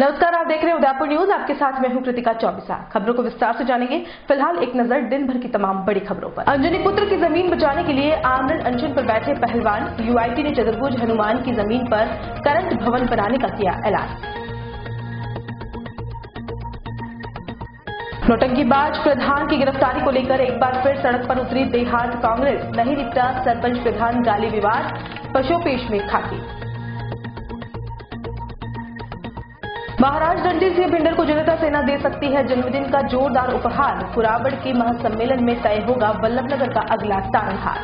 नमस्कार, आप देख रहे हैं उदयपुर न्यूज। आपके साथ मैं हूं कृतिका चौबीसा। खबरों को विस्तार से जानेंगे। फिलहाल एक नजर दिन भर की तमाम बड़ी खबरों पर। अंजनी पुत्र की जमीन बचाने के लिए आमरण अनशन पर बैठे पहलवान यूआईटी ने चतुर्भुज हनुमान की जमीन पर करंट भवन बनाने का किया ऐलान। नौटंकीबाज प्रधान की गिरफ्तारी को लेकर एक बार फिर सड़क पर उतरी देहात कांग्रेस। नहीं निपटा सरपंच प्रधान गाली विवाद, पशुपेश में खाकी। महाराज रणजीत सिंह भिंडर को जनता सेना दे सकती है जन्मदिन का जोरदार उपहार। कुराबड़ के महासम्मेलन में तय होगा वल्लभनगर का अगला तारणहार।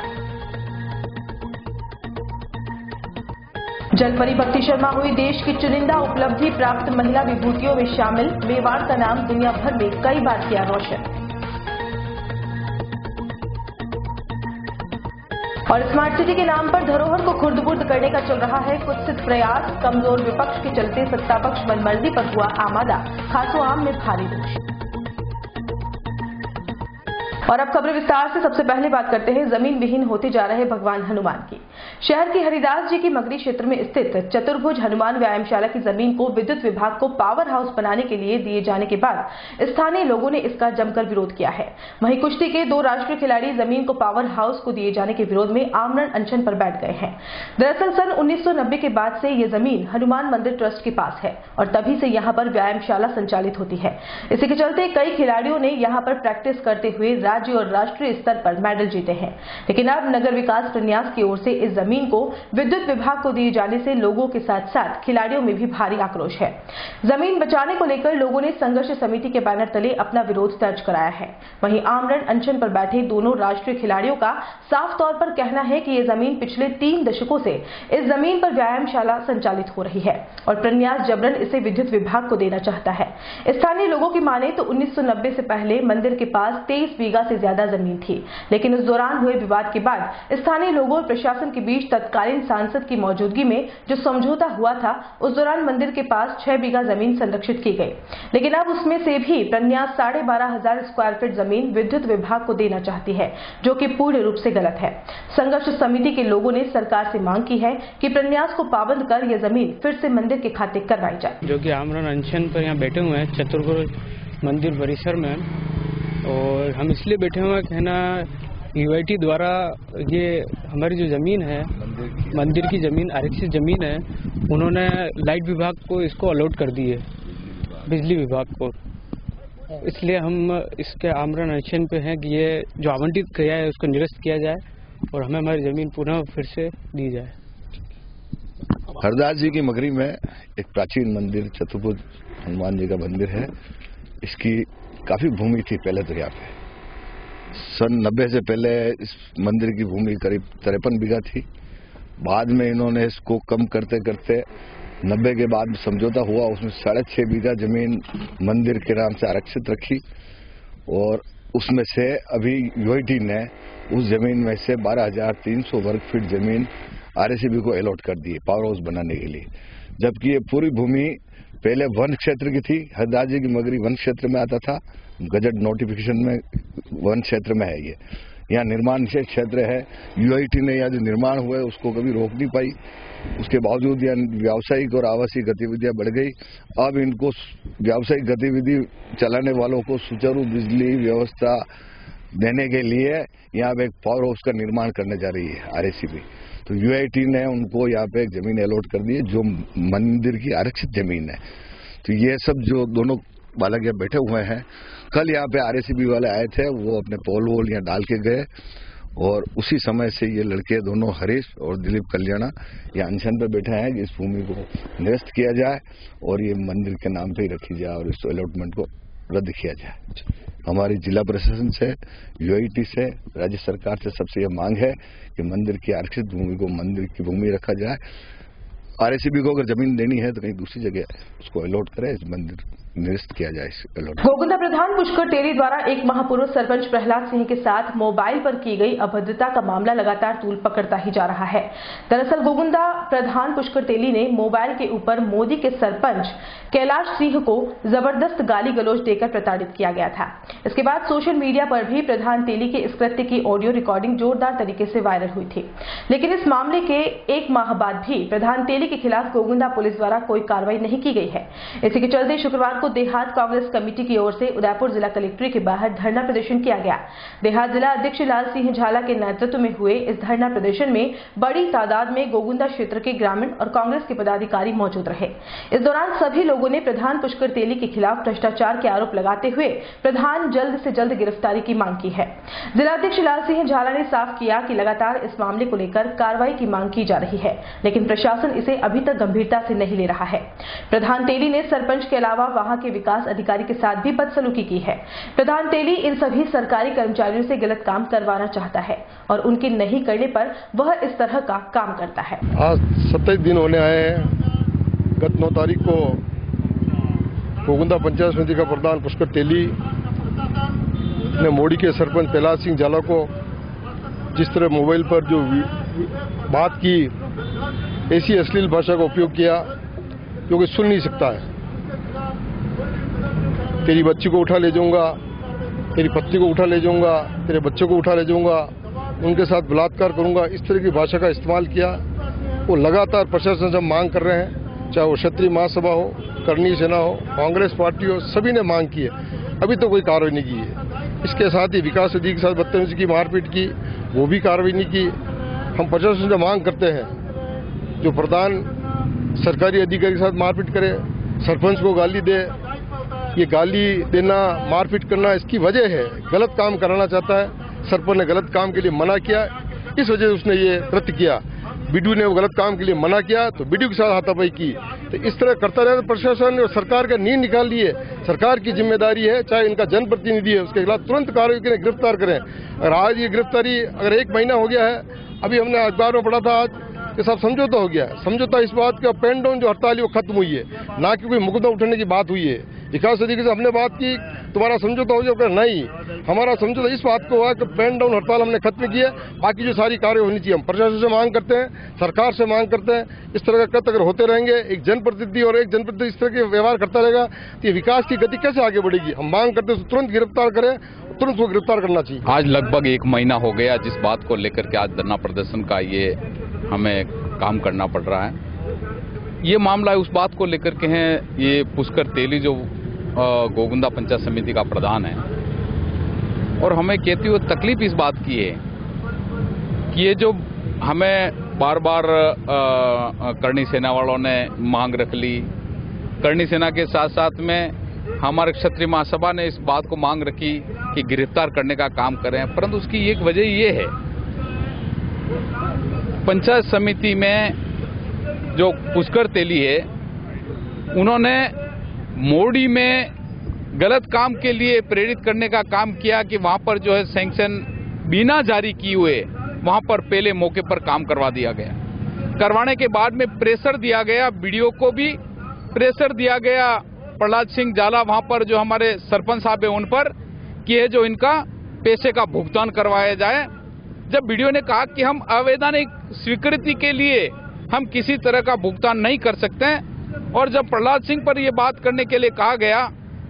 जलपरी भक्ति शर्मा हुई देश की चुनिंदा उपलब्धि प्राप्त महिला विभूतियों में शामिल। मेवाड़ का नाम दुनिया भर में कई बार किया रोशन। और स्मार्ट सिटी के नाम पर धरोहर को खुर्द-बुर्द करने का चल रहा है कुत्सित प्रयास। कमजोर विपक्ष के चलते सत्तापक्ष मनमर्जी पर हुआ आमादा। खासो आम में भारी रोष। और अब खबरें विस्तार से। सबसे पहले बात करते हैं जमीन विहीन होते जा रहे भगवान हनुमान की। शहर की हरिदास जी की मगरी क्षेत्र में स्थित चतुर्भुज हनुमान व्यायामशाला की जमीन को विद्युत विभाग को पावर हाउस बनाने के लिए दिए जाने के बाद स्थानीय लोगों ने इसका जमकर विरोध किया है। वहीं कुश्ती के 2 राष्ट्रीय खिलाड़ी जमीन को पावर हाउस को दिए जाने के विरोध में आमरण अनशन पर बैठ गए हैं। दरअसल सन 1990 के बाद से ये जमीन हनुमान मंदिर ट्रस्ट के पास है और तभी से यहाँ पर व्यायामशाला संचालित होती है। इसी के चलते कई खिलाड़ियों ने यहाँ पर प्रैक्टिस करते हुए राज्य और राष्ट्रीय स्तर पर मेडल जीते हैं। लेकिन अब नगर विकास प्रन्यास की ओर से इस जमीन को विद्युत विभाग को दिए जाने से लोगों के साथ साथ खिलाड़ियों में भी भारी आक्रोश है। जमीन बचाने को लेकर लोगों ने संघर्ष समिति के बैनर तले अपना विरोध दर्ज कराया है। वहीं आमरण अनशन पर बैठे दोनों राष्ट्रीय खिलाड़ियों का साफ तौर पर कहना है कि ये जमीन पिछले 3 दशकों से इस जमीन पर व्यायामशाला संचालित हो रही है और प्रन्यास जबरन इसे विद्युत विभाग को देना चाहता है। स्थानीय लोगों की माने तो 1990 से पहले मंदिर के पास 23 बीघा से ज्यादा जमीन थी, लेकिन उस दौरान हुए विवाद के बाद स्थानीय लोगों और प्रशासन के बीच तत्कालीन सांसद की मौजूदगी में जो समझौता हुआ था, उस दौरान मंदिर के पास 6 बीघा जमीन संरक्षित की गई। लेकिन अब उसमें से भी प्रन्यास 12,500 स्क्वायर फीट जमीन विद्युत विभाग को देना चाहती है, जो कि पूर्ण रूप से गलत है। संघर्ष समिति के लोगों ने सरकार से मांग की है कि प्रन्यास को पाबंद कर यह जमीन फिर से मंदिर के खाते करवाई जाए। जो कि आमरण अनशन पर यहाँ बैठे हुए हैं चतुर्भुज मंदिर परिसर में, और हम इसलिए बैठे हुए हैं कि ना यूआईटी द्वारा ये हमारी जो ज़मीन है मंदिर की ज़मीन आरक्षित ज़मीन है, उन्होंने लाइट विभाग को इसको अलॉट कर दी है, बिजली विभाग को। इसलिए हम इसके आमरण अनशन पे हैं कि ये जो आवंटित किया है उसको निरस्त किया जाए और हमें हमारी ज़मीन पुनः फिर से दी जाए। हरदास जी की मगरी में एक प्राचीन मंदिर चतुर्भुज हनुमान जी का मंदिर है। इसकी काफी भूमि थी पहले तो यहाँ पे। सन 90 से पहले इस मंदिर की भूमि करीब 53 बीघा थी। बाद में इन्होंने इसको कम करते करते 90 के बाद समझौता हुआ, उसमें 6.5 बीघा जमीन मंदिर के नाम से आरक्षित रखी और उसमें से अभी यूआईटी ने उस जमीन में से 12,300 वर्ग फीट जमीन आरएसीबी को अलॉट कर दी है पावर हाउस बनाने के लिए। जबकि ये पूरी भूमि पहले वन क्षेत्र की थी। हरदास जी की मगरी वन क्षेत्र में आता था, गजट नोटिफिकेशन में वन क्षेत्र में है। ये यहाँ निर्माण क्षेत्र है। यूआईटी ने यहाँ जो निर्माण हुआ है उसको कभी रोक नहीं पाई। उसके बावजूद यहाँ व्यावसायिक और आवासीय गतिविधियां बढ़ गई। अब इनको व्यावसायिक गतिविधि चलाने वालों को सुचारू बिजली व्यवस्था देने के लिए यहाँ पे एक पावर हाउस का निर्माण करने जा रही है आरएसीबी। तो यूआईटी ने उनको यहाँ पे एक जमीन अलॉट कर दी है जो मंदिर की आरक्षित जमीन है। तो ये सब जो दोनों बालक यहाँ बैठे हुए हैं, कल यहाँ पे आरएसीबी वाले आए थे, वो अपने पोल वोल यहाँ डाल के गए और उसी समय से ये लड़के दोनों हरीश और दिलीप कल्याणा यहाँ अनशन पर बैठे हैं कि इस भूमि को निरस्त किया जाए और ये मंदिर के नाम पे ही रखी जाए और इस अलॉटमेंट को रद्द किया जाए। हमारी जिला प्रशासन से, यूआईटी से, राज्य सरकार से सबसे यह मांग है कि मंदिर की आरक्षित भूमि को मंदिर की भूमि रखा जाए। आरएसीबी को अगर जमीन देनी है तो कहीं दूसरी जगह उसको अलॉट करें, इस मंदिर निरस्त किया जाए इस अलर्ट। गोगुंदा प्रधान पुष्कर तेली द्वारा एक माह पूर्व सरपंच प्रहलाद सिंह के साथ मोबाइल पर की गई अभद्रता का मामला लगातार तूल पकड़ता ही जा रहा है। दरअसल गोगुंदा प्रधान पुष्कर तेली ने मोबाइल के ऊपर मोदी के सरपंच कैलाश सिंह को जबरदस्त गाली गलौज देकर प्रताड़ित किया गया था। इसके बाद सोशल मीडिया पर भी प्रधान तेली के इस कृत्य की ऑडियो रिकॉर्डिंग जोरदार तरीके से वायरल हुई थी। लेकिन इस मामले के एक माह बाद भी प्रधान तेली के खिलाफ गोगुंदा पुलिस द्वारा कोई कार्रवाई नहीं की गई है। इसी के चलते शुक्रवार को देहात कांग्रेस कमेटी की ओर से उदयपुर जिला कलेक्ट्रेट के बाहर धरना प्रदर्शन किया गया। देहात जिला अध्यक्ष लाल सिंह झाला के नेतृत्व में हुए इस धरना प्रदर्शन में बड़ी तादाद में गोगुंदा क्षेत्र के ग्रामीण और कांग्रेस के पदाधिकारी मौजूद रहे। इस दौरान सभी लोगों ने प्रधान पुष्कर तेली के खिलाफ भ्रष्टाचार के आरोप लगाते हुए प्रधान जल्द से जल्द गिरफ्तारी की मांग की है। जिलाध्यक्ष लाल सिंह झाला ने साफ किया कि लगातार इस मामले को लेकर कार्रवाई की मांग की जा रही है, लेकिन प्रशासन इसे अभी तक गंभीरता से नहीं ले रहा है। प्रधान तेली ने सरपंच के अलावा वहां के विकास अधिकारी के साथ भी बदसलूकी की है। प्रधान तेली इन सभी सरकारी कर्मचारियों से गलत काम करवाना चाहता है और उनके नहीं करने पर वह इस तरह का काम करता है। आज 27 दिन होने आए हैं। गत 9 तारीख को गोगुंदा पंचायत समिति का प्रधान पुष्कर तेली ने मोड़ी के सरपंच कैलाश सिंह झाला को जिस तरह मोबाइल पर जो बात की, ऐसी अश्लील भाषा का उपयोग किया जो कि सुन नहीं सकता है। तेरी बच्ची को उठा ले जाऊंगा, तेरी पत्नी को उठा ले जाऊंगा, तेरे बच्चों को उठा ले जाऊंगा, उनके साथ बलात्कार करूंगा, इस तरह की भाषा का इस्तेमाल किया। वो लगातार प्रशासन से मांग कर रहे हैं, चाहे वो क्षत्रिय महासभा हो, करणी सेना हो, कांग्रेस पार्टी हो, सभी ने मांग की है। अभी तो कोई कार्रवाई नहीं की है। इसके साथ ही विकास अधिकारी के साथ बदतमीजी की, मारपीट की, वो भी कार्रवाई नहीं की। हम प्रशासन से मांग करते हैं, जो प्रधान सरकारी अधिकारी के साथ मारपीट करे, सरपंच को गाली दे, ये गाली देना, मारपीट करना इसकी वजह है गलत काम कराना चाहता है। सरपंच ने गलत काम के लिए मना किया, इस वजह से उसने ये कृत्य किया। बीडीओ ने वो गलत काम के लिए मना किया तो बीडीओ के साथ हाथापाई की। तो इस तरह करता रहे तो प्रशासन और सरकार का नींद निकाल ली है। सरकार की जिम्मेदारी है, चाहे इनका जनप्रतिनिधि है, उसके खिलाफ तुरंत कार्रवाई करें, गिरफ्तार करें। और आज ये गिरफ्तारी अगर 1 महीना हो गया है, अभी हमने अखबार में पढ़ा था आज के साथ समझौता हो गया। समझौता इस बात का पेन डाउन जो हड़ताल है वो खत्म हुई है, ना कि कोई मुकदमा उठाने की बात हुई है। विकास अधिकारी से हमने बात की, तुम्हारा समझौता हो जाएगा? नहीं, हमारा समझौता इस बात को हुआ कि पेन डाउन हड़ताल हमने खत्म की है, बाकी जो सारी कार्य होनी चाहिए। हम प्रशासन से मांग करते हैं, सरकार से मांग करते हैं, इस तरह का कृत्य अगर होते रहेंगे, एक जनप्रतिनिधि और एक जनप्रतिनिधि इस तरह के व्यवहार करता रहेगा तो ये विकास की गति कैसे आगे बढ़ेगी। हम मांग करते हैं तुरंत गिरफ्तार करें, तुरंत वो गिरफ्तार करना चाहिए। आज लगभग 1 महीना हो गया जिस बात को लेकर के आज धरना प्रदर्शन का ये हमें काम करना पड़ रहा है। ये मामला उस बात को लेकर के है, ये पुष्कर तेली जो गोगुंदा पंचायत समिति का प्रधान है, और हमें कहती हुई तकलीफ इस बात की है कि ये जो हमें बार बार करणी सेना वालों ने मांग रख ली, करणी सेना के साथ साथ में हमारे क्षत्रिय महासभा ने इस बात को मांग रखी कि गिरफ्तार करने का काम करें, परंतु उसकी एक वजह ये है, पंचायत समिति में जो पुष्कर तेली है, उन्होंने मोड़ी में गलत काम के लिए प्रेरित करने का काम किया कि वहां पर जो है सैंक्शन बिना जारी किए हुए वहां पर पहले मौके पर काम करवा दिया गया। करवाने के बाद में प्रेशर दिया गया, बीडीओ को भी प्रेशर दिया गया, प्रहलाद सिंह झाला वहां पर जो हमारे सरपंच साहब है उन पर, कि ये जो इनका पैसे का भुगतान करवाया जाए। जब बीडीओ ने कहा कि हम अवैधानिक स्वीकृति के लिए हम किसी तरह का भुगतान नहीं कर सकते, और जब प्रहलाद सिंह पर यह बात करने के लिए कहा गया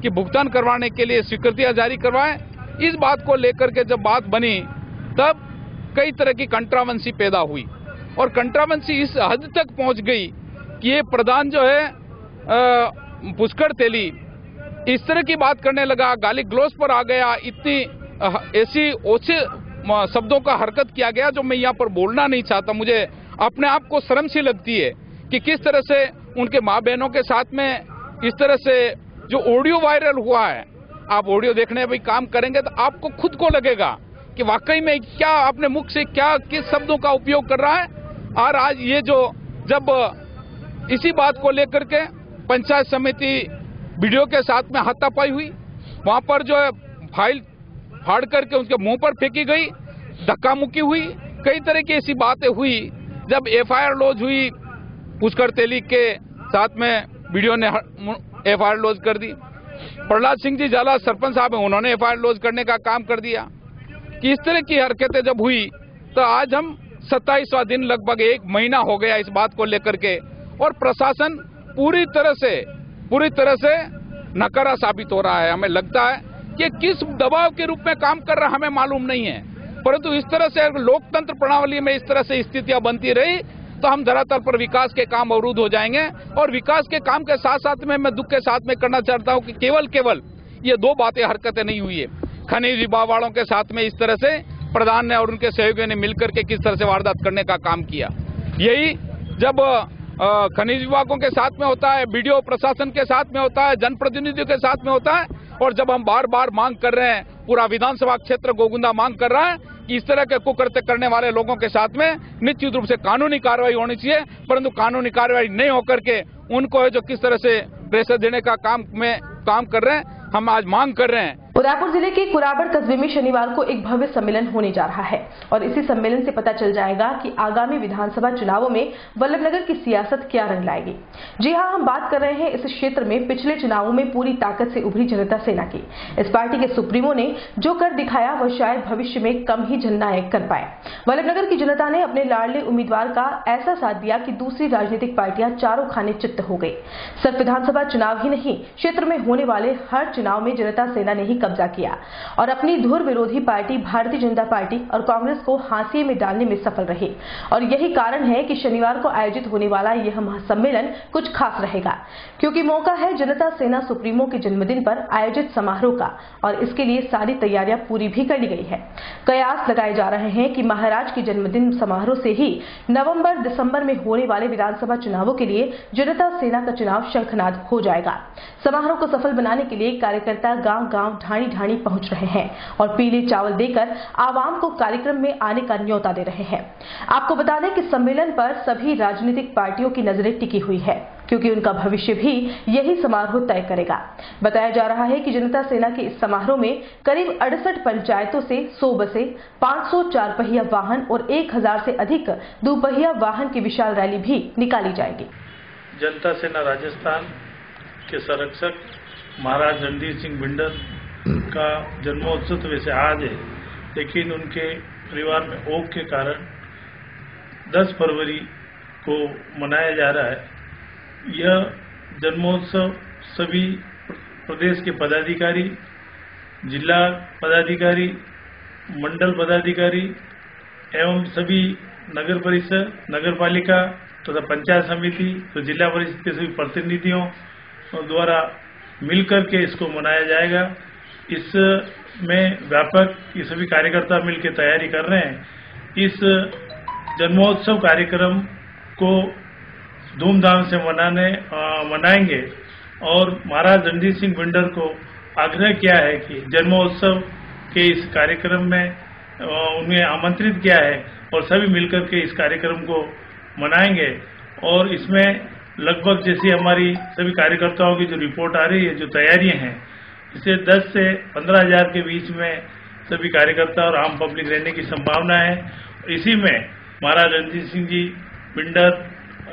कि भुगतान करवाने के लिए स्वीकृतियां जारी करवाएं, इस बात को लेकर के जब बात बनी तब कई तरह की कंट्रावेंसी पैदा हुई, और कंट्रावेंसी इस हद तक पहुंच गई कि ये प्रधान जो है पुष्कर तेली इस तरह की बात करने लगा, गाली गलौज पर आ गया, इतनी ऐसी ओछे शब्दों का हरकत किया गया जो मैं यहाँ पर बोलना नहीं चाहता। मुझे अपने आप को शर्म सी लगती है कि किस तरह से उनके माँ बहनों के साथ में इस तरह से जो ऑडियो वायरल हुआ है, आप ऑडियो देखने में काम करेंगे तो आपको खुद को लगेगा कि वाकई में क्या अपने मुख से क्या किस शब्दों का उपयोग कर रहा है। और आज ये जो जब इसी बात को लेकर के पंचायत समिति वीडियो के साथ में हाथापाई हुई, वहां पर जो है फाइल फाड़ करके उसके मुंह पर फेंकी गई, धक्का मुक्की हुई, कई तरह की ऐसी बातें हुई। जब एफआईआर लॉन्च हुई, पुष्कर तेली के साथ में वीडियो ने एफआईआर लॉन्च कर दी, प्रहलाद सिंह जी झाला सरपंच साहब हैं, उन्होंने एफआईआर लॉन्च करने का काम कर दिया कि इस तरह की हरकतें जब हुई तो आज हम 27वां दिन, लगभग 1 महीना हो गया इस बात को लेकर के, और प्रशासन पूरी तरह से नकारा साबित हो रहा है। हमें लगता है कि किस दबाव के रूप में काम कर रहा हमें मालूम नहीं है, परंतु इस तरह से अगर लोकतंत्र प्रणाली में इस तरह से स्थितियां बनती रही तो हम धरातल पर विकास के काम अवरुद्ध हो जाएंगे। और विकास के काम के साथ साथ में मैं दुख के साथ में करना चाहता हूं कि केवल ये 2 हरकतें नहीं हुई है। खनिज विभाग वालों के साथ में इस तरह से प्रधान ने और उनके सहयोगियों ने मिलकर के किस तरह से वारदात करने का काम किया, यही जब खनिज विभागों के साथ में होता है, बीडीओ प्रशासन के साथ में होता है, जनप्रतिनिधियों के साथ में होता है, और जब हम बार बार मांग कर रहे हैं, पूरा विधानसभा क्षेत्र गोगुंदा मांग कर रहा है कि इस तरह के कुकृत्य करने वाले लोगों के साथ में निश्चित रूप से कानूनी कार्रवाई होनी चाहिए, परंतु कानूनी कार्रवाई नहीं होकर के उनको है जो किस तरह से प्रेशर देने का काम कर रहे हैं, हम आज मांग कर रहे हैं। उदयपुर जिले के कुराबड़ कस्बे में शनिवार को एक भव्य सम्मेलन होने जा रहा है और इसी सम्मेलन से पता चल जाएगा कि आगामी विधानसभा चुनावों में वल्लभनगर की सियासत क्या रंग लाएगी। जी हां, हम बात कर रहे हैं इस क्षेत्र में पिछले चुनावों में पूरी ताकत से उभरी जनता सेना की। इस पार्टी के सुप्रीमो ने जो कर दिखाया वह शायद भविष्य में कम ही जननायक कर पाए। वल्लभनगर की जनता ने अपने लाडले उम्मीदवार का ऐसा साथ दिया कि दूसरी राजनीतिक पार्टियां चारों खाने चित्त हो गई। सिर्फ विधानसभा चुनाव ही नहीं, क्षेत्र में होने वाले हर चुनाव में जनता सेना ने ही कब्जा किया और अपनी धुर विरोधी पार्टी भारतीय जनता पार्टी और कांग्रेस को हाशिए में डालने में सफल रही। और यही कारण है कि शनिवार को आयोजित होने वाला यह महासम्मेलन कुछ खास रहेगा, क्योंकि मौका है जनता सेना सुप्रीमो के जन्मदिन पर आयोजित समारोह का और इसके लिए सारी तैयारियां पूरी भी कर ली गई है। कयास लगाए जा रहे हैं कि महाराज के जन्मदिन समारोह से ही नवंबर दिसंबर में होने वाले विधानसभा चुनावों के लिए जनता सेना का चुनाव शंखनाद हो जाएगा। समारोह को सफल बनाने के लिए कार्यकर्ता गांव-गांव, ढाणी-ढाणी पहुंच रहे हैं और पीले चावल देकर आवाम को कार्यक्रम में आने का न्योता दे रहे हैं। आपको बता दें कि सम्मेलन पर सभी राजनीतिक पार्टियों की नजरें टिकी हुई है, क्योंकि उनका भविष्य भी यही समारोह तय करेगा। बताया जा रहा है कि जनता सेना के इस समारोह में करीब 68 पंचायतों से 100 बसें, 500 4 पहिया वाहन और 1000 से अधिक 2 पहिया वाहन की विशाल रैली भी निकाली जाएगी। जनता सेना राजस्थान के संरक्षक महाराज रणधीर सिंह बिंडर का जन्मोत्सव तो वैसे आज है, लेकिन उनके परिवार में ओक के कारण 10 फरवरी को मनाया जा रहा है। यह जन्मोत्सव सभी प्रदेश के पदाधिकारी, जिला पदाधिकारी, मंडल पदाधिकारी एवं सभी नगर परिषद, नगर पालिका तथा पंचायत समिति तो जिला परिषद के सभी प्रतिनिधियों द्वारा मिलकर के इसको मनाया जाएगा। इसमें व्यापक ये सभी कार्यकर्ता मिलकर तैयारी कर रहे हैं। इस जन्मोत्सव कार्यक्रम को धूमधाम से मनाएंगे और महाराज रणधीर सिंह बिंडर को आग्रह किया है कि जन्मोत्सव के इस कार्यक्रम में उन्हें आमंत्रित किया है और सभी मिलकर के इस कार्यक्रम को मनाएंगे। और इसमें लगभग जैसी हमारी सभी कार्यकर्ताओं की जो रिपोर्ट आ रही है, जो तैयारियां हैं, इसे 10 से 15 हज़ार के बीच में सभी कार्यकर्ता और आम पब्लिक रहने की संभावना है। इसी में महाराज रणधीर सिंह जी बिंडर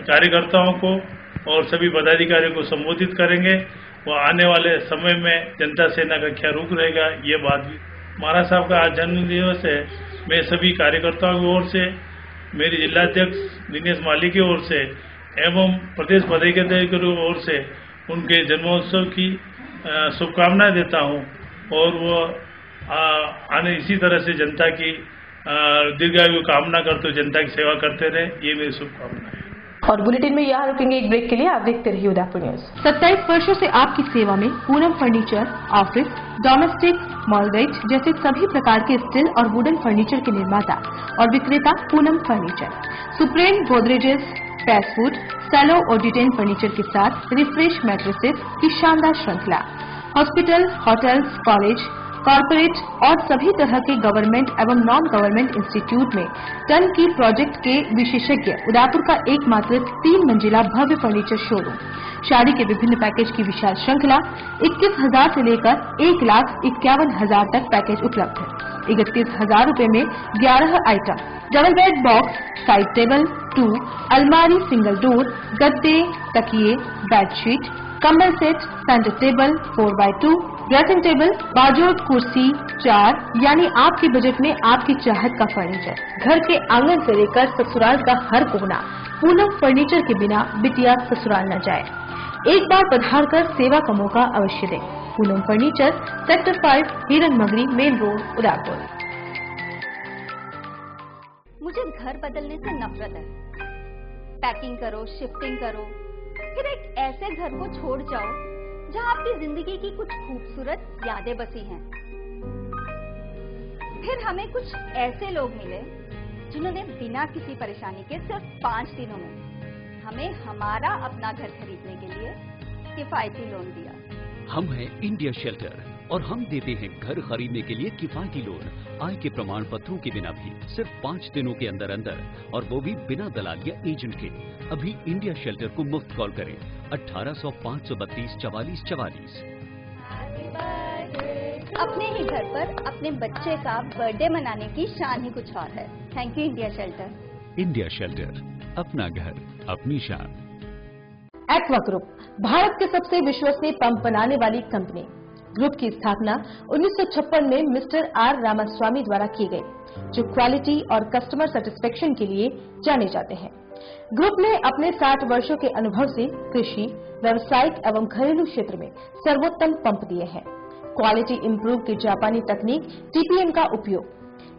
कार्यकर्ताओं को और सभी पदाधिकारियों को संबोधित करेंगे। वो आने वाले समय में जनता सेना का क्या रुख रहेगा, ये बात भी। महाराज साहब का आज जन्म दिवस है। मैं सभी कार्यकर्ताओं की ओर से, मेरी जिलाध्यक्ष दिनेश माली की ओर से एवं प्रदेश पदाधिकारी की ओर से उनके जन्मोत्सव की शुभकामनाएं देता हूं और वो आने इसी तरह से जनता की दीर्घायु कामना करते हुए जनता की सेवा करते रहे, ये मेरी शुभकामना है। और बुलेटिन में यहाँ रुकेंगे एक ब्रेक के लिए। आप देखते रहिए उदयपुर न्यूज। 27 वर्षों से आपकी सेवा में पूनम फर्नीचर, ऑफिस, डोमेस्टिक, मॉलवेज जैसे सभी प्रकार के स्टील और वुडन फर्नीचर के निर्माता और विक्रेता पूनम फर्नीचर। सुप्रीम गोदरेजेस, पैसवुड, सैलो और डिटेन फर्नीचर के साथ रिफ्रेश मैट्रेसेस की शानदार श्रृंखला। हॉस्पिटल, होटल्स, कॉलेज, कॉर्पोरेट और सभी तरह के गवर्नमेंट एवं नॉन गवर्नमेंट इंस्टीट्यूट में टन की प्रोजेक्ट के विशेषज्ञ उदयपुर का एकमात्र 3 मंजिला भव्य फर्नीचर शोरूम। शादी के विभिन्न पैकेज की विशाल श्रृंखला। 21,000 से लेकर 1,51,000 तक पैकेज उपलब्ध है। 31,000 रूपये में 11 item, double bed box, side table, 2 अलमारी, सिंगल डोर, गद्दे, तकिए, बेडशीट, कंबल set, centre table 4x2, dressing table, बाजूट कुर्सी 4, यानी आपके बजट में आपकी चाहत का फर्नीचर। घर के आंगन से लेकर ससुराल का हर कोना पूनम फर्नीचर के बिना बिटिया ससुराल न जाए। एक बार पधार कर सेवा का मौका अवश्य दें। पूनम फर्नीचर, सेक्टर 5, हिरन मगरी, मेन रोड, उदयपुर। मुझे घर बदलने से नफरत है। पैकिंग करो, शिफ्टिंग करो, फिर एक ऐसे घर को छोड़ जाओ जहां आपकी जिंदगी की कुछ खूबसूरत यादें बसी हैं। फिर हमें कुछ ऐसे लोग मिले जिन्होंने बिना किसी परेशानी के सिर्फ 5 दिनों में हमें हमारा अपना घर खरीदने के लिए किफायती लोन दिया। हम हैं इंडिया शेल्टर और हम देते हैं घर खरीदने के लिए किफायती लोन, आय के प्रमाण पत्रों के बिना भी, सिर्फ 5 दिनों के अंदर अंदर, और वो भी बिना दलाल या एजेंट के। अभी इंडिया शेल्टर को मुफ्त कॉल करें 1800 532 44 44। अपने ही घर पर अपने बच्चे का बर्थडे मनाने की शान ही कुछ और है। Thank you India shelter. India shelter, अपना घर अपनी शान। एक्वा ग्रुप, भारत के सबसे विश्वसनीय पंप बनाने वाली कंपनी। ग्रुप की स्थापना 1956 में मिस्टर आर रामास्वामी द्वारा की गई, जो क्वालिटी और कस्टमर सेटिस्फेक्शन के लिए जाने जाते हैं। ग्रुप ने अपने 60 वर्षों के अनुभव से कृषि, व्यावसायिक एवं घरेलू क्षेत्र में सर्वोत्तम पंप दिए हैं। क्वालिटी इंप्रूव की जापानी तकनीक टीपीएम का उपयोग,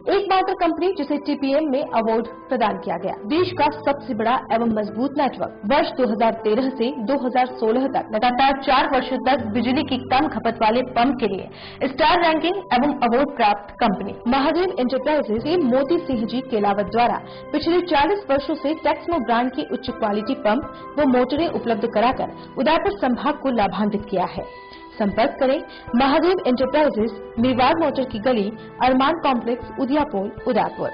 एकमात्र कंपनी जिसे टीपीएम में अवार्ड प्रदान किया गया। देश का सबसे बड़ा एवं मजबूत नेटवर्क। वर्ष 2013 से 2016 तक लगातार 4 वर्षों तक बिजली की कम खपत वाले पंप के लिए स्टार रैंकिंग एवं अवार्ड प्राप्त कंपनी। महादेव एंटरप्राइजेज के मोती सिंह जी केलावत द्वारा पिछले 40 वर्षों से टेक्समो ब्रांड की उच्च क्वालिटी पंप व मोटरें उपलब्ध कराकर उदयपुर संभाग को लाभान्वित किया है। संपर्क करें महादेव एंटरप्राइजेज, मेवाड़ मोटर की गली, Armaan complex, Udaipur, Udaipur.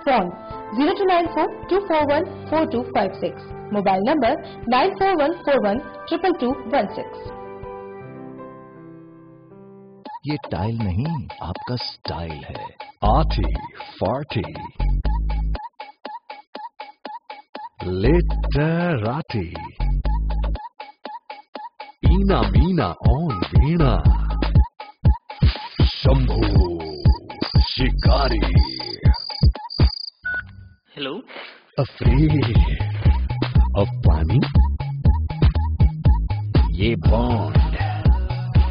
Phone 0294 241 4256, mobile number 9414 22216। ये टाइल नहीं, आपका स्टाइल है। Arty forty लिटराटी, Eena Meena on वीणा, शंभू शिकारी। हेलो। अफ्रीद ऑफ पानी, ये बॉन्ड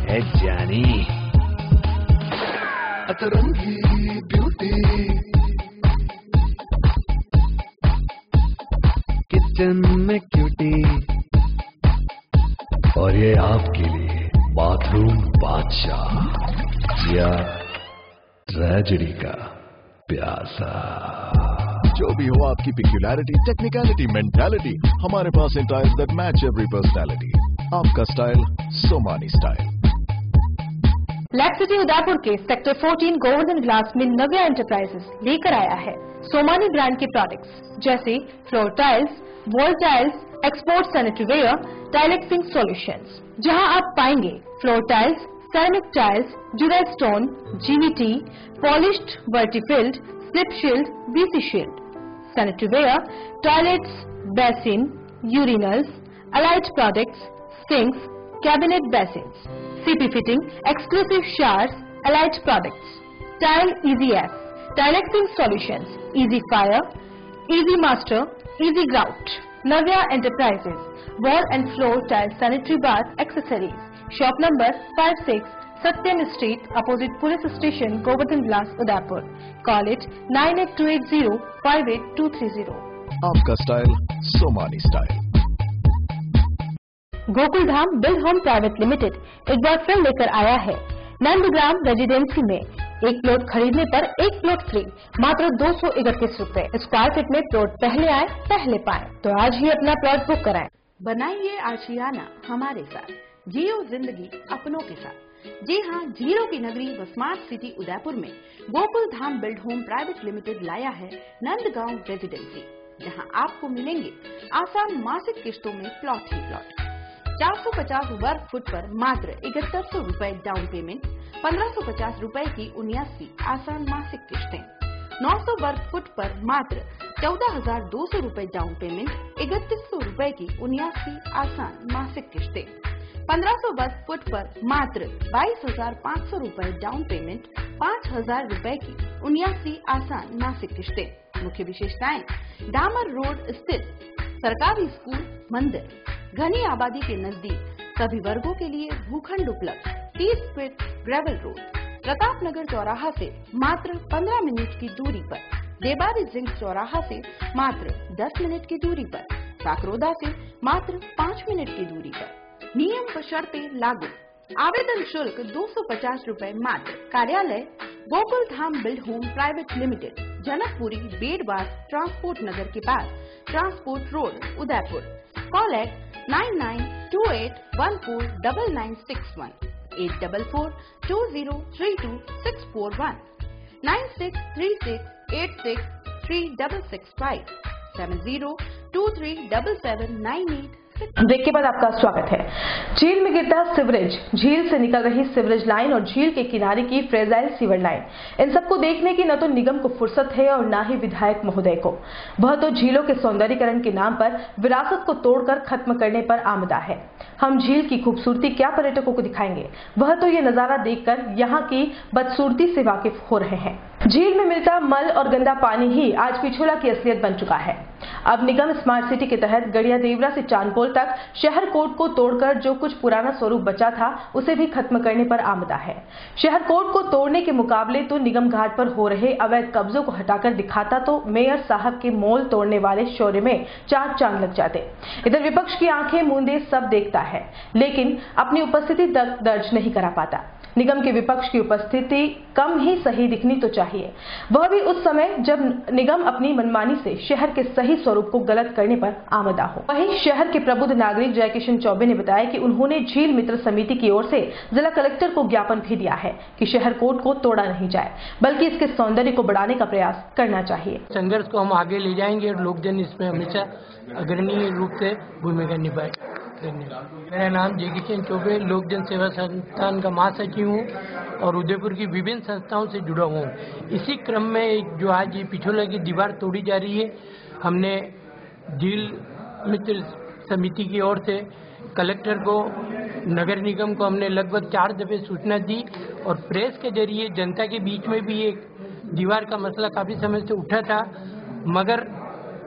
है जानी। अतरंगी ब्यूटी, किचन में क्यूटी, और ये आपके लिए बाथरूम बादशाह या ट्रेजेडी का प्यासा। जो भी हो आपकी पिक्यूलैरिटी, टेक्निकलिटी, मेंटालिटी, हमारे पास हैं tiles that match every personality. आपका style, Somany style. Lake city Udaipur के सेक्टर 14 गोवर्धन ग्लास में नव्या एंटरप्राइजेस लेकर आया है सोमानी ब्रांड के प्रोडक्ट्स, जैसे floor tiles, wall tiles, export sanitary ware, टाइलेक्सिंग सॉल्यूशंस, जहां आप पाएंगे फ्लोर टाइल्स, सैनिक टाइल्स, जुड़ा स्टोन, जीवीटी, पॉलिश्ड वर्टिफिल्ड, slip shield, VC shield, sanitary ware, toilets, basin, urinals, allied products, sinks, cabinet basins, CP fitting, exclusive showers, allied products, tile EasyF, टाइलेक्सिंग solutions, easy fire, easy master, easy grout. Navya enterprises, wall and floor tile sanitary bath accessories, shop number 56, Satyam street, opposite police station, Govardhan glass, Udaipur. Call it 9828 58230। आपका style, Somany style. Gokuldham build home private limited एक बार फिर लेकर आया है Nandgram residency में एक plot खरीदने पर एक प्लॉट फ्री, मात्र 231 रुपए। स्क्वायर फीट में प्लॉट पहले आए पहले पाए, तो आज ही अपना प्लॉट बुक कराएं। बनाइए आशियाना हमारे साथ, जियो जिंदगी अपनों के साथ। जी हाँ, जीरो की नगरी व स्मार्ट सिटी उदयपुर में Gokuldham build home private limited लाया है नंदगांव रेजिडेंसी, जहां आपको मिलेंगे आसान मासिक किस्तों में प्लॉट ही प्लॉट। 450 वर्ग फुट पर मात्र 7100 रुपए डाउन पेमेंट, 1550 रुपए की 79 आसान मासिक किस्तें। 900 वर्ग फुट पर मात्र 14,200 रुपए डाउन पेमेंट, 3100 रुपए की 79 आसान मासिक किस्तें। 1510 फुट पर मात्र 22,500 रूपए डाउन पेमेंट, 5,000 रूपए की 79 आसान मासिक किश्तें। मुख्य विशेषताएं: डामर रोड स्थित सरकारी स्कूल, मंदिर, घनी आबादी के नजदीक, सभी वर्गों के लिए भूखंड उपलब्ध, 30 फीट ग्रेवल रोड, प्रतापनगर चौराहा से मात्र 15 मिनट की दूरी पर, देबारी जिंक चौराहा से मात्र 10 मिनट की दूरी पर, काकरोदा से मात्र 5 मिनट की दूरी पर। नियम व शर्तें लागू। आवेदन शुल्क 250 रूपए मात्र। कार्यालय Gokul Dham build home private limited, Janakpuri Bedwas transport Nagar के पास, transport road, Udaipur. Call at 9928149961, 8442032641, 9636863665, 70237798। Break के बाद आपका स्वागत है। झील में गिरता सीवरेज, झील से निकल रही सीवरेज लाइन और झील के किनारे की फ्रेजाइल सीवर लाइन, इन सबको देखने की न तो निगम को फुर्सत है और न ही विधायक महोदय को। वह तो झीलों के सौंदर्यीकरण के नाम पर विरासत को तोड़कर खत्म करने पर आमदा है। हम झील की खूबसूरती क्या पर्यटकों को दिखाएंगे, वह तो ये नजारा देखकर यहाँ की बदसूरती से वाकिफ हो रहे हैं। झील में मिलता मल और गंदा पानी ही आज पिछोला की असलियत बन चुका है। अब निगम स्मार्ट सिटी के तहत गड़िया देवरा से चांदपोल तक शहर कोट को तोड़कर जो कुछ पुराना स्वरूप बचा था उसे भी खत्म करने पर आमदा है। शहर कोट को तोड़ने के मुकाबले तो निगम घाट पर हो रहे अवैध कब्जों को हटाकर दिखाता तो मेयर साहब के मोल तोड़ने वाले शौर्य में चार चांद लग जाते। इधर विपक्ष की आंखें मूंदे सब देखता है, लेकिन अपनी उपस्थिति तक दर्ज नहीं करा पाता। निगम के विपक्ष की उपस्थिति कम ही सही दिखनी तो चाहिए, वह भी उस समय जब निगम अपनी मनमानी से शहर के सही स्वरूप को गलत करने पर आमदा हो। वहीं शहर के प्रबुद्ध नागरिक जयकिशन चौबे ने बताया कि उन्होंने झील मित्र समिति की ओर से जिला कलेक्टर को ज्ञापन भी दिया है कि शहर कोट को तोड़ा नहीं जाए, बल्कि इसके सौंदर्य को बढ़ाने का प्रयास करना चाहिए। संघर्ष को हम आगे ले जाएंगे और लोकजन इसमें हमेशा अग्रणी रूप से भूमिका निभाए। मेरा नाम जयकिशन चौबे, लोकजन सेवा संस्थान का महासचिव हूँ और उदयपुर की विभिन्न संस्थाओं से जुड़ा हूँ। इसी क्रम में जो आज ये पिछोला की दीवार तोड़ी जा रही है, हमने झील मित्र समिति की ओर से कलेक्टर को, नगर निगम को हमने लगभग 4 दफे सूचना दी और प्रेस के जरिए जनता के बीच में भी एक दीवार का मसला काफी समय से उठा था, मगर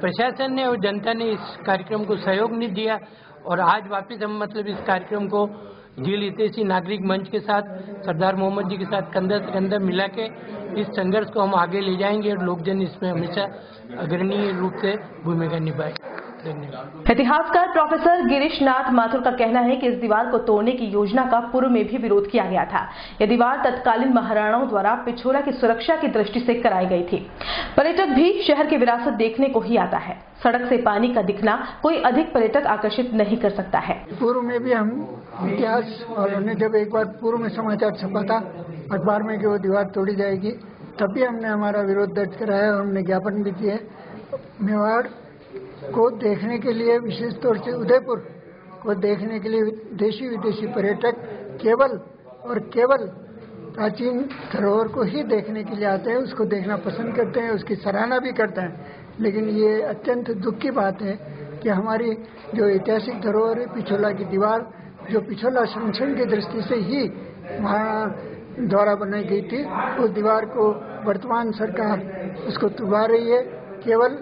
प्रशासन ने और जनता ने इस कार्यक्रम को सहयोग नहीं दिया। और आज वापस हम इस कार्यक्रम को झील हितैषी नागरिक मंच के साथ, सरदार मोहम्मद जी के साथ कंधा से कंधा मिला के इस संघर्ष को हम आगे ले जाएंगे और लोकजन इसमें हमेशा अग्रणी रूप से भूमिका निभाए। इतिहासकार प्रोफेसर गिरीश नाथ माथुर का कहना है कि इस दीवार को तोड़ने की योजना का पूर्व में भी विरोध किया गया था। यह दीवार तत्कालीन महाराणाओं द्वारा पिछोला की सुरक्षा की दृष्टि से कराई गई थी। पर्यटक भी शहर की विरासत देखने को ही आता है। सड़क से पानी का दिखना कोई अधिक पर्यटक आकर्षित नहीं कर सकता है। पूर्व में भी हम इतिहास और हमने जब एक बार पूर्व में समाचार छपा था अखबार में कि वो दीवार तोड़ी जाएगी, तब भी हमने हमारा विरोध दर्ज कराया और हमने ज्ञापन भी दिए। मेवाड़ को देखने के लिए, विशेष तौर से उदयपुर को देखने के लिए देशी विदेशी पर्यटक केवल और केवल प्राचीन धरोहर को ही देखने के लिए आते हैं, उसको देखना पसंद करते हैं, उसकी सराहना भी करते हैं। लेकिन ये अत्यंत दुख की बात है कि हमारी जो ऐतिहासिक धरोहर है, पिछोला की दीवार, जो पिछोला संरक्षण की दृष्टि से ही वहाँ द्वारा बनाई गई थी, उस दीवार को वर्तमान सरकार उसको तुड़वा रही है। केवल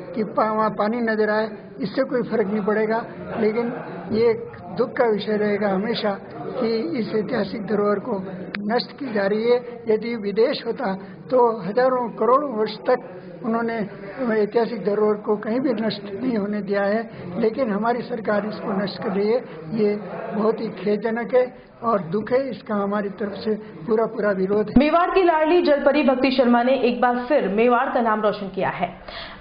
कि वहाँ पानी नजर आए, इससे कोई फर्क नहीं पड़ेगा। लेकिन ये एक दुख का विषय रहेगा हमेशा कि इस ऐतिहासिक धरोहर को नष्ट की जा रही है। यदि विदेश होता तो हजारों करोड़ों वर्ष तक उन्होंने ऐतिहासिक धरोहर को कहीं भी नष्ट नहीं होने दिया है, लेकिन हमारी सरकार इसको नष्ट कर रही है। ये बहुत ही खेदजनक है और दुख है, इसका हमारी तरफ से पूरा विरोध है। मेवाड़ की लाडली जलपरी भक्ति शर्मा ने एक बार फिर मेवाड़ का नाम रोशन किया है।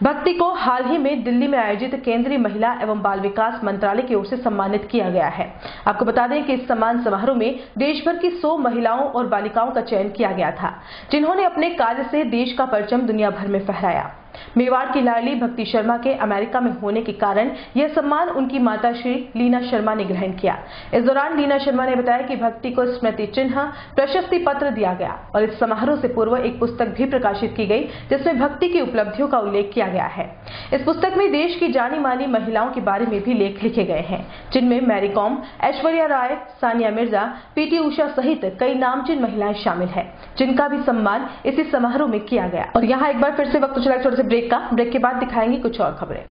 भक्ति को हाल ही में दिल्ली में आयोजित केंद्रीय महिला एवं बाल विकास मंत्रालय की ओर से सम्मानित किया गया है। आपको बता दें कि इस सम्मान समारोह में देश भर की 100 महिलाओं और बालिकाओं का चयन किया गया था, जिन्होंने अपने कार्य से देश का परचम दुनिया भर में फहराया। मेवाड़ की लाडली भक्ति शर्मा के अमेरिका में होने के कारण यह सम्मान उनकी माता श्री लीना शर्मा ने ग्रहण किया। इस दौरान लीना शर्मा ने बताया कि भक्ति को स्मृति चिन्ह प्रशस्ति पत्र दिया गया और इस समारोह से पूर्व एक पुस्तक भी प्रकाशित की गई जिसमें भक्ति की उपलब्धियों का उल्लेख किया गया है। इस पुस्तक में देश की जानी मानी महिलाओं के बारे में भी लेख लिखे गए हैं, जिनमें Mary com, Aishwarya Rai, Sania Mirza, PT Usha सहित कई नामचीन महिलाएं शामिल हैं, जिनका भी सम्मान इसी समारोह में किया गया। और यहाँ एक बार फिर से वक्त चला छोटे से ब्रेक का। ब्रेक के बाद दिखाएंगे कुछ और खबरें।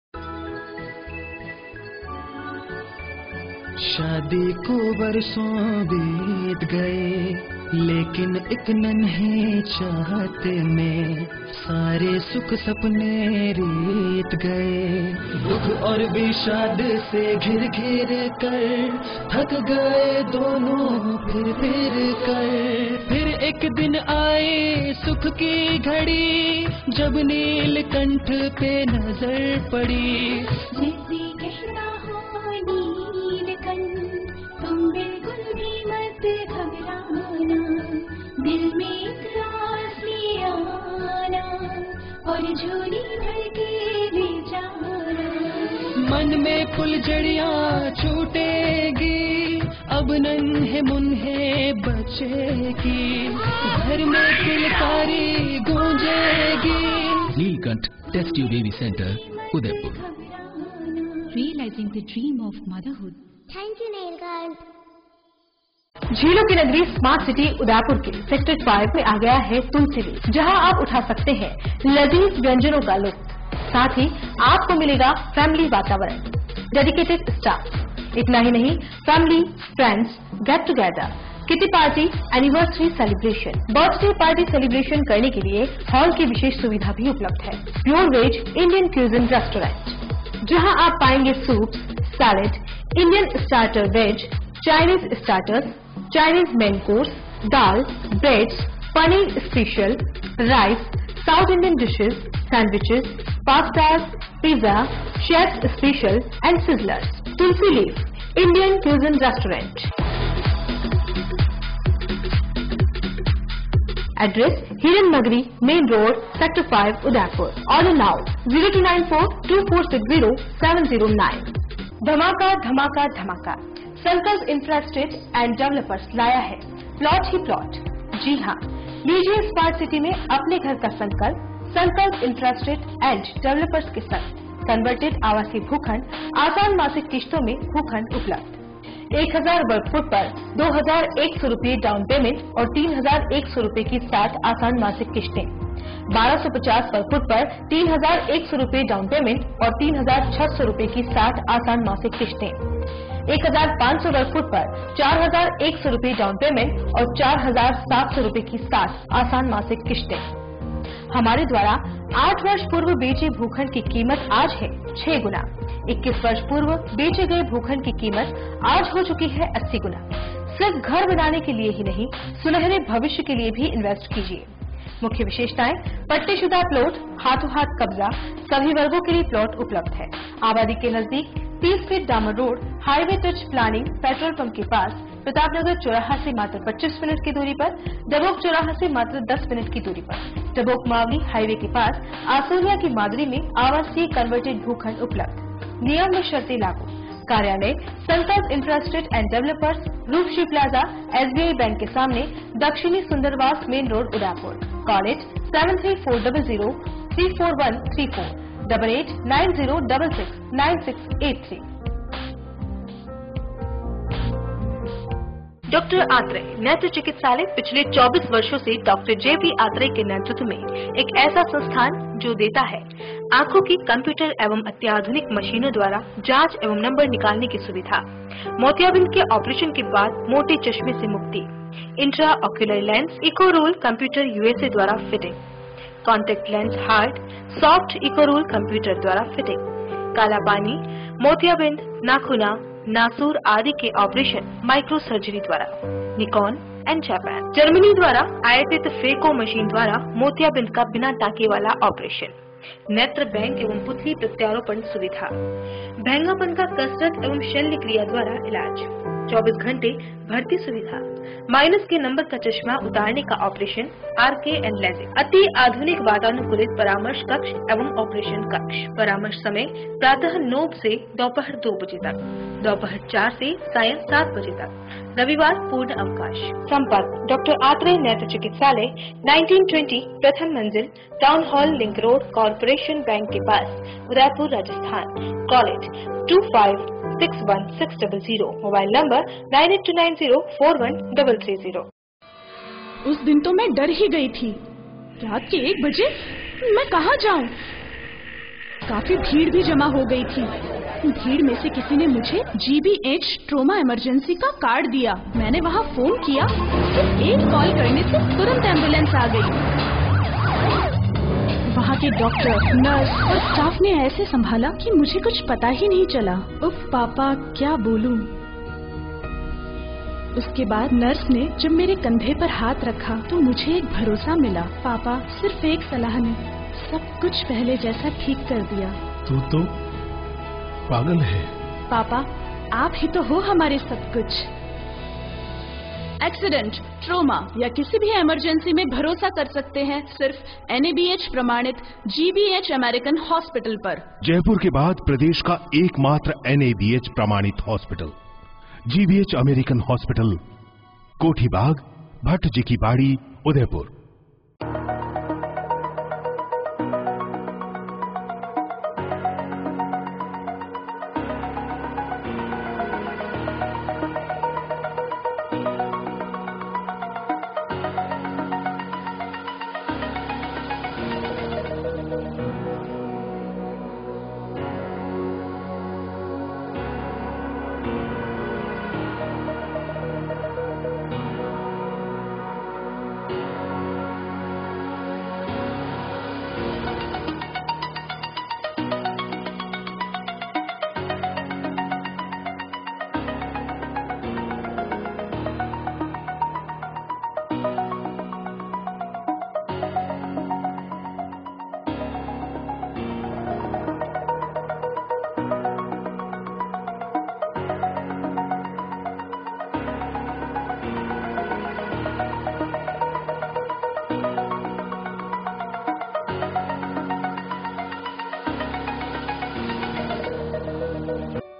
शादी को बरसों बीत गए, लेकिन एक नन्हे चाहते में सारे सुख सपने बीत गए। दुख और विषाद से घिर घिर कर थक गए दोनों फिर कर। फिर एक दिन आए सुख की घड़ी, जब नीलकंठ पे नजर पड़ी। तुम बिल्कुल भी मत घबराना, दिल में इकरार ले आना और झोली भर के ले जाना। मन में फुलझड़ियाँ छूटेगी, अब नन्हे मुन्हे बचेगी, घर में किलकारी गूंजेगी। Neelkanth test tube baby centre, Udaipur. Realizing the dream of motherhood. Thank you, Neelkanth. झीलों की नगरी स्मार्ट सिटी उदयपुर के सेक्टर 5 में आ गया है तुलसी लेक, जहां आप उठा सकते हैं लजीज व्यंजनों का लुत्फ। साथ ही आपको मिलेगा फैमिली वातावरण, डेडिकेटेड स्टाफ। इतना ही नहीं, family, friends, get together, kitty party, anniversary celebration, birthday party celebration करने के लिए हॉल की विशेष सुविधा भी उपलब्ध है। Pure veg Indian cuisine restaurant, जहां आप पाएंगे soup, salad, Indian starter veg, Chinese starters, Chinese main course, dal, breads, paneer special, rice, south Indian dishes, sandwiches, pastas, pizza, chef special and sizzlers. Tulsi lake Indian cuisine restaurant. Address Hiran Nagri, main road, sector 5, Udaipur. Order now 02942460 धमाका धमाका धमाका। संकल्प infrastructure and developers लाया है plot ही plot. जी हाँ, लीजिए smart city में अपने घर का संकल्प। संकल्प इंफ्रास्ट्रक्चर एंड डेवलपर्स के साथ कन्वर्टेड आवासीय भूखंड, आसान मासिक किश्तों में भूखंड उपलब्ध। 1000 वर्ग फुट पर 2100 रुपये डाउन पेमेंट और 3100 रुपये की 60 आसान मासिक किश्तें। 1250 वर्ग फुट पर 3100 रुपये डाउन पेमेंट और 3600 रुपये की 60 आसान मासिक किश्तें। 1500 वर्ग फुट पर 4100 रुपये डाउन पेमेंट और 4700 रुपये की 60 आसान मासिक किश्तें। हमारे द्वारा 8 वर्ष पूर्व बेचे भूखंड की कीमत आज है 6 गुना। 21 वर्ष पूर्व बेचे गए भूखंड की कीमत आज हो चुकी है 80 गुना। सिर्फ घर बनाने के लिए ही नहीं, सुनहरे भविष्य के लिए भी इन्वेस्ट कीजिए। मुख्य विशेषताएं: पट्टेशुदा प्लॉट, हाथों हाथ कब्जा, सभी वर्गों के लिए प्लॉट उपलब्ध है। आबादी के नजदीक 30 फीट डामर road, highway touch planning, petrol pump के पास, प्रतापनगर चौराहा से मात्र 25 मिनट की दूरी पर, डबोक चौराहा से मात्र 10 मिनट की दूरी पर, डबोक मावली हाईवे के पास, आसोलिया की मादरी में आवासीय कन्वर्टेड भूखंड उपलब्ध। नियम व शर्तें लागू। कार्यालय: Sankalp infrastructure and developers, Roopshree plaza, SBI bank के सामने, दक्षिणी सुंदरवास, main road, Udaipur. College 7340034134 8890669683। Doctor Atreya नेत्र चिकित्सालय पिछले 24 वर्षों से डॉक्टर JP आत्रेय के नेतृत्व में एक ऐसा संस्थान जो देता है आंखों की कंप्यूटर एवं अत्याधुनिक मशीनों द्वारा जांच एवं नंबर निकालने की सुविधा, मोतियाबिंद के ऑपरेशन के बाद मोटे चश्मे से मुक्ति, intra ocular lens eco roll computer USA द्वारा fitting, contact lens hard soft eco roll computer द्वारा फिटिंग, काला पानी, मोतियाबिंद, नाखूना, नासूर आदि के ऑपरेशन माइक्रो सर्जरी द्वारा, निकॉन एंड जापान, जर्मनी द्वारा आयातित फेको मशीन द्वारा मोतियाबिंद का बिना टाँके वाला ऑपरेशन, नेत्र बैंक एवं पुतली प्रत्यारोपण सुविधा, भैंगापन का कसरत एवं शल्य क्रिया द्वारा इलाज, 24 घंटे भर्ती सुविधा, माइनस के नंबर का चश्मा उतारने का ऑपरेशन, RK एंड लेजिक, अति आधुनिक वातानुकूलित परामर्श कक्ष एवं ऑपरेशन कक्ष। परामर्श समय प्रातः 9 से दोपहर 2 बजे तक, दोपहर 4 से सायं 7 बजे तक, रविवार पूर्ण अवकाश। संपर्क डॉक्टर आत्रेय नेत्र चिकित्सालय, 1920 प्रथम मंजिल, town hall, link road, corporation bank के पास, Udaipur, Rajasthan. Call it 25616000, mobile number 9829041330। उस दिन तो मैं डर ही गई थी। रात के 1 बजे मैं कहाँ जाऊँ? काफी भीड़ भी जमा हो गई थी। भीड़ में से किसी ने मुझे GBH ट्रोमा इमरजेंसी का कार्ड दिया। मैंने वहाँ फोन किया, सिर्फ एक कॉल करने से तुरंत एम्बुलेंस आ गई। वहाँ के डॉक्टर, नर्स और स्टाफ ने ऐसे संभाला कि मुझे कुछ पता ही नहीं चला। उफ पापा, क्या बोलूं। उसके बाद नर्स ने जब मेरे कंधे पर हाथ रखा तो मुझे एक भरोसा मिला। पापा, सिर्फ एक सलाह ने सब कुछ पहले जैसा ठीक कर दिया। तू तो पागल है। पापा, आप ही तो हो हमारे सब कुछ। एक्सीडेंट, ट्रोमा या किसी भी इमरजेंसी में भरोसा कर सकते हैं सिर्फ NABH प्रमाणित GBH अमेरिकन हॉस्पिटल पर। जयपुर के बाद प्रदेश का एकमात्र NABH प्रमाणित हॉस्पिटल GBH अमेरिकन हॉस्पिटल, कोठी बाग, भट्ट जी की बाड़ी, उदयपुर।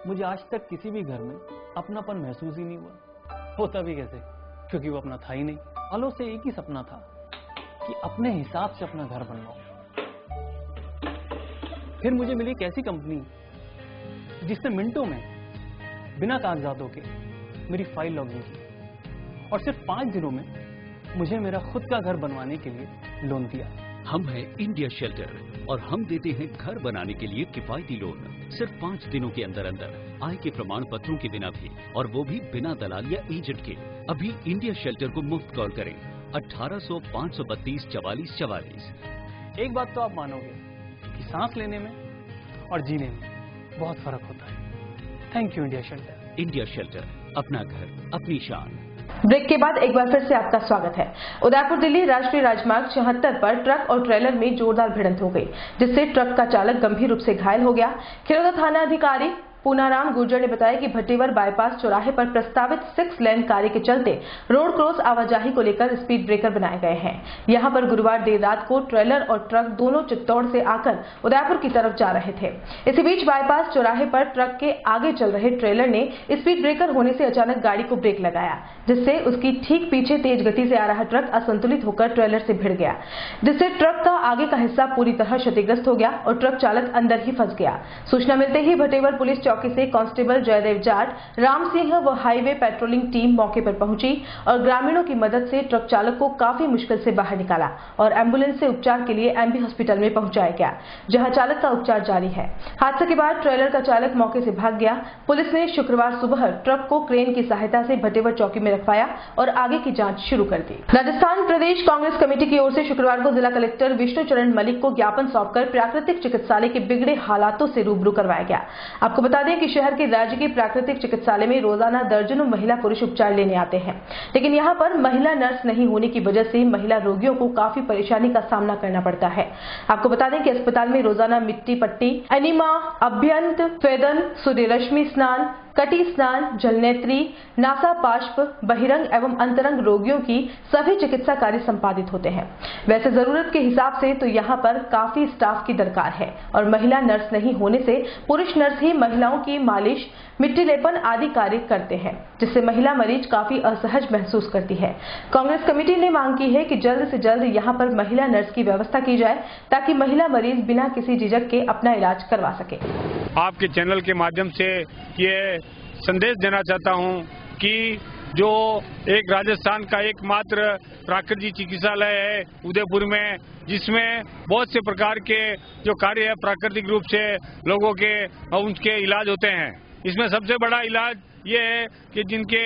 मुझे आज तक किसी भी घर में अपनापन महसूस ही नहीं हुआ। होता भी कैसे, क्योंकि वो अपना था ही नहीं। सालों से एक ही सपना था कि अपने हिसाब से अपना घर बनवाऊं। फिर मुझे मिली एक ऐसी कंपनी जिसने मिनटों में बिना कागजातों के मेरी फाइल लॉगिन की और सिर्फ 5 दिनों में मुझे मेरा खुद का घर बनवाने के लिए लोन दिया। हम हैं इंडिया शेल्टर और हम देते हैं घर बनाने के लिए किफायती लोन सिर्फ 5 दिनों के अंदर अंदर, आय के प्रमाण पत्रों के बिना भी, और वो भी बिना दलाल या एजेंट के। अभी इंडिया शेल्टर को मुफ्त कॉल करें 1800 532 44 44। एक बात तो आप मानोगे कि सांस लेने में और जीने में बहुत फर्क होता है। Thank you India shelter. India shelter, अपना घर, अपनी शान। ब्रेक के बाद एक बार फिर से आपका स्वागत है। उदयपुर दिल्ली राष्ट्रीय राजमार्ग 76 पर ट्रक और ट्रेलर में जोरदार भिड़ंत हो गई, जिससे ट्रक का चालक गंभीर रूप से घायल हो गया। खिरोदा थाना अधिकारी पूनाराम गुर्जर ने बताया कि भट्टीवर बाईपास चौराहे पर प्रस्तावित 6 लेन कार्य के चलते रोड क्रॉस आवाजाही को लेकर स्पीड ब्रेकर बनाए गए हैं। यहां पर गुरुवार देर रात को ट्रेलर और ट्रक दोनों चित्तौड़ से आकर उदयपुर की तरफ जा रहे थे। इसी बीच बाईपास चौराहे पर ट्रक के आगे चल रहे ट्रेलर ने स्पीड ब्रेकर होने से अचानक गाड़ी को ब्रेक लगाया, जिससे उसकी ठीक पीछे तेज गति से आ रहा ट्रक असंतुलित होकर ट्रेलर से भिड़ गया, जिससे ट्रक का आगे का हिस्सा पूरी तरह क्षतिग्रस्त हो गया और ट्रक चालक अंदर ही फंस गया। सूचना मिलते ही भट्टीवर पुलिस चौकी से कांस्टेबल जयदेव जाट, राम सिंह व हाईवे पेट्रोलिंग टीम मौके पर पहुंची और ग्रामीणों की मदद से ट्रक चालक को काफी मुश्किल से बाहर निकाला और एम्बुलेंस से उपचार के लिए एमबी हॉस्पिटल में पहुंचाया गया, जहां चालक का उपचार जारी है। हादसे के बाद ट्रेलर का चालक मौके से भाग गया। पुलिस ने शुक्रवार सुबह ट्रक को क्रेन की सहायता से भट्टीवर चौकी में रखवाया और आगे की जांच शुरू कर दी। राजस्थान प्रदेश कांग्रेस कमेटी की ओर से शुक्रवार को जिला कलेक्टर विष्णु चरण मलिक को ज्ञापन सौंपकर प्राकृतिक चिकित्सालय के बिगड़े हालातों से रूबरू करवाया गया। आपको बता दें कि शहर के राज्य के प्राकृतिक चिकित्सालय में रोजाना दर्जनों महिला पुरुष उपचार लेने आते हैं, लेकिन यहां पर महिला नर्स नहीं होने की वजह से महिला रोगियों को काफी परेशानी का सामना करना पड़ता है। आपको बता दें कि अस्पताल में रोजाना मिट्टी पट्टी, एनिमा, अभ्यंत, स्वेदन, सूर्यरश्मि स्नान, कटी स्नान, जलनेत्री, नासा पाश्प, बहिरंग एवं अंतरंग रोगियों की सभी चिकित्सा कार्य संपादित होते हैं। वैसे जरूरत के हिसाब से तो यहाँ पर काफी स्टाफ की दरकार है और महिला नर्स नहीं होने से पुरुष नर्स ही महिलाओं की मालिश, मिट्टी लेपन आदि कार्य करते हैं, जिससे महिला मरीज काफी असहज महसूस करती है। कांग्रेस कमेटी ने मांग की है कि जल्द से जल्द यहाँ पर महिला नर्स की व्यवस्था की जाए ताकि महिला मरीज बिना किसी झिझक के अपना इलाज करवा सके। आपके चैनल के माध्यम से ये संदेश देना चाहता हूँ कि जो एक राजस्थान का एकमात्र प्राकृतिक चिकित्सालय है उदयपुर में, जिसमें बहुत से प्रकार के जो कार्य है प्राकृतिक रूप से लोगों के उनके इलाज होते हैं। इसमें सबसे बड़ा इलाज ये है कि जिनके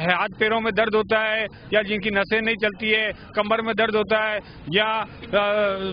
हाथ पैरों में दर्द होता है या जिनकी नसें नहीं चलती है, कमर में दर्द होता है या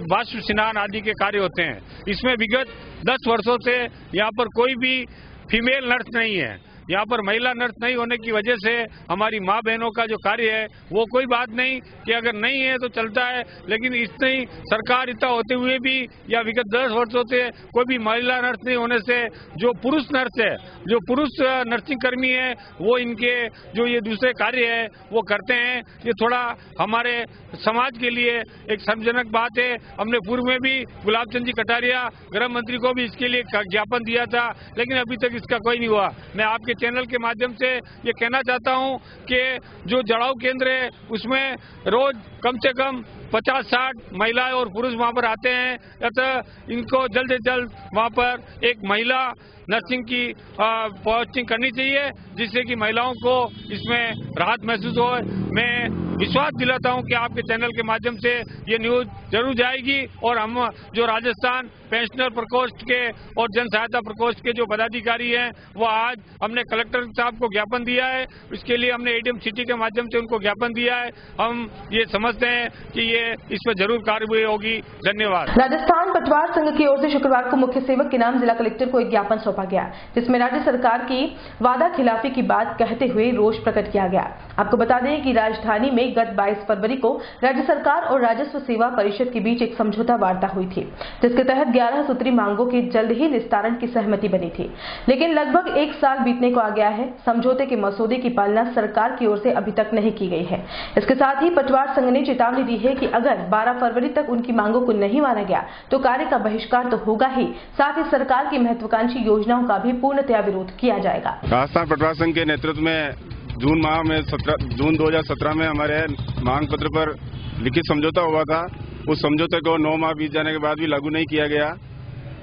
बाष्प स्नान आदि के कार्य होते हैं। इसमें विगत 10 वर्षों से यहाँ पर कोई भी फीमेल नर्स नहीं है। यहाँ पर महिला नर्स नहीं होने की वजह से हमारी माँ बहनों का जो कार्य है वो कोई बात नहीं कि अगर नहीं है तो चलता है, लेकिन इतनी सरकार इतना होते हुए भी या विगत 10 वर्षों से कोई भी महिला नर्स नहीं होने से जो पुरुष नर्स है, जो पुरुष नर्सिंग कर्मी है, वो इनके जो ये दूसरे कार्य है वो करते हैं। ये थोड़ा हमारे समाज के लिए एक सम्मानजनक बात है। हमने पूर्व में भी गुलाब चंद जी कटारिया गृह मंत्री को भी इसके लिए ज्ञापन दिया था, लेकिन अभी तक इसका कोई नहीं हुआ। मैं आपके चैनल के माध्यम से ये कहना चाहता हूं कि जो जड़ाऊ केंद्र है उसमें रोज कम से कम 50-60 महिलाएं और पुरुष वहां पर आते हैं, अतः इनको जल्द से जल्द वहां पर एक महिला नर्सिंग की पोस्टिंग करनी चाहिए, जिससे कि महिलाओं को इसमें राहत महसूस हो। मैं विश्वास दिलाता हूं कि आपके चैनल के माध्यम से ये न्यूज जरूर जाएगी और हम जो राजस्थान पेंशनर प्रकोष्ठ के और जन सहायता प्रकोष्ठ के जो पदाधिकारी हैं वो आज हमने कलेक्टर साहब को ज्ञापन दिया है। इसके लिए हमने एडीएम सिटी के माध्यम से उनको ज्ञापन दिया है। हम ये समझते हैं कि ये इस पर जरूर कार्रवाई होगी। धन्यवाद। राजस्थान पटवार संघ की ओर से शुक्रवार को मुख्य सेवक के नाम जिला कलेक्टर को एक ज्ञापन सौंपा गया, जिसमें राज्य सरकार की वादा खिलाफी की बात कहते हुए रोष प्रकट किया गया। आपको बता दें कि राजधानी में गत 22 फरवरी को राज्य सरकार और राजस्व सेवा परिषद के बीच एक समझौता वार्ता हुई थी, जिसके तहत 11 सूत्री मांगों के जल्द ही निस्तारण की सहमति बनी थी। लेकिन लगभग 1 साल बीतने को आ गया है। समझौते के मसौदे की पालना सरकार की ओर से अभी तक नहीं की गई है। इसके साथ ही पटवार संघ ने चेतावनी दी है कि अगर 12 फरवरी तक उनकी मांगों को नहीं माना गया तो कार्य का बहिष्कार तो होगा ही, साथ ही सरकार की महत्वाकांक्षी योजनाओं का भी पूर्णतया विरोध किया जाएगा। राजस्थान पटवार संघ के नेतृत्व में जून 2017 में हमारे मांग पत्र पर लिखित समझौता हुआ था। उस समझौते को 9 माह बीत जाने के बाद भी लागू नहीं किया गया,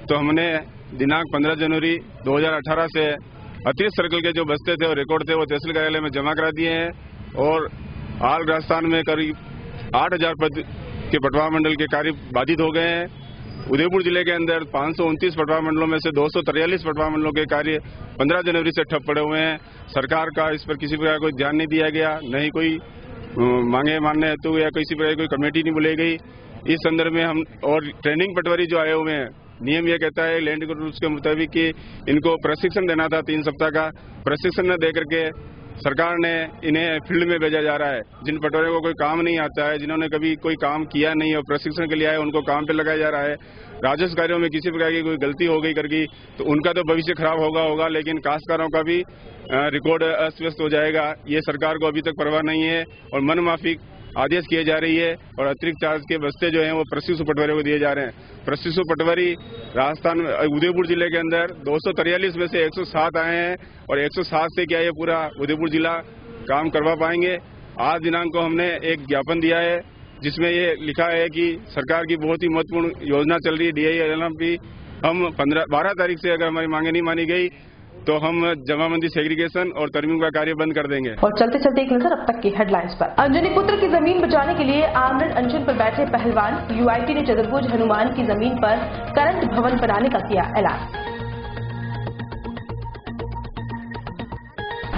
तो हमने दिनांक 15 जनवरी 2018 से अतिरिक्त सर्कल के जो बस्ते थे और रिकॉर्ड थे वो तहसील कार्यालय में जमा करा दिए हैं और हाल राजस्थान में करीब 8000 पद के पटवार मंडल के कार्य बाधित हो गए हैं। उदयपुर जिले के अंदर 529 पटवार मंडलों में से 243 पटवार मंडलों के कार्य 15 जनवरी से ठप पड़े हुए हैं। सरकार का इस पर किसी प्रकार कोई ध्यान नहीं दिया गया, नहीं कोई मांगे मानने हेतु या किसी प्रकार कोई कमेटी नहीं बुलाई गई। इस संदर्भ में हम और ट्रेनिंग पटवारी जो आए हुए हैं, नियम यह कहता है लैंड रूल्स के मुताबिक कि इनको प्रशिक्षण देना था 3 सप्ताह का। प्रशिक्षण न दे करके सरकार ने इन्हें फील्ड में भेजा जा रहा है। जिन पटवारियों को कोई काम नहीं आता है, जिन्होंने कभी कोई काम किया नहीं और प्रशिक्षण के लिए आए, उनको काम पे लगाया जा रहा है। राजस्व कार्यों में किसी प्रकार की कोई गलती हो गई करके तो उनका तो भविष्य खराब होगा, लेकिन काश्तकारों का भी रिकॉर्ड अस्त व्यस्त हो जाएगा। ये सरकार को अभी तक परवाह नहीं है और मनमाफिक आदेश किए जा रही है और अतिरिक्त चार्ज के बस्ते जो हैं वो प्रशिक्षु पटवारियों को दिए जा रहे हैं। प्रशिक्षु पटवारी राजस्थान उदयपुर जिले के अंदर 243 में से 107 आए हैं और 107 से क्या ये पूरा उदयपुर जिला काम करवा पाएंगे। आज दिनांक को हमने एक ज्ञापन दिया है जिसमें ये लिखा है कि सरकार की बहुत ही महत्वपूर्ण योजना चल रही है DILMP। हम 12 तारीख से अगर हमारी मांगे नहीं मानी गई तो हम जमाबंदी सेग्रीगेशन और तरमीम का कार्य बंद कर देंगे। और चलते चलते एक नजर अब तक की हेडलाइंस पर। अंजनी पुत्र की जमीन बचाने के लिए आमरण अनशन पर बैठे पहलवान। UIT ने चतुर्भुज हनुमान की जमीन पर करंट भवन बनाने का किया ऐलान।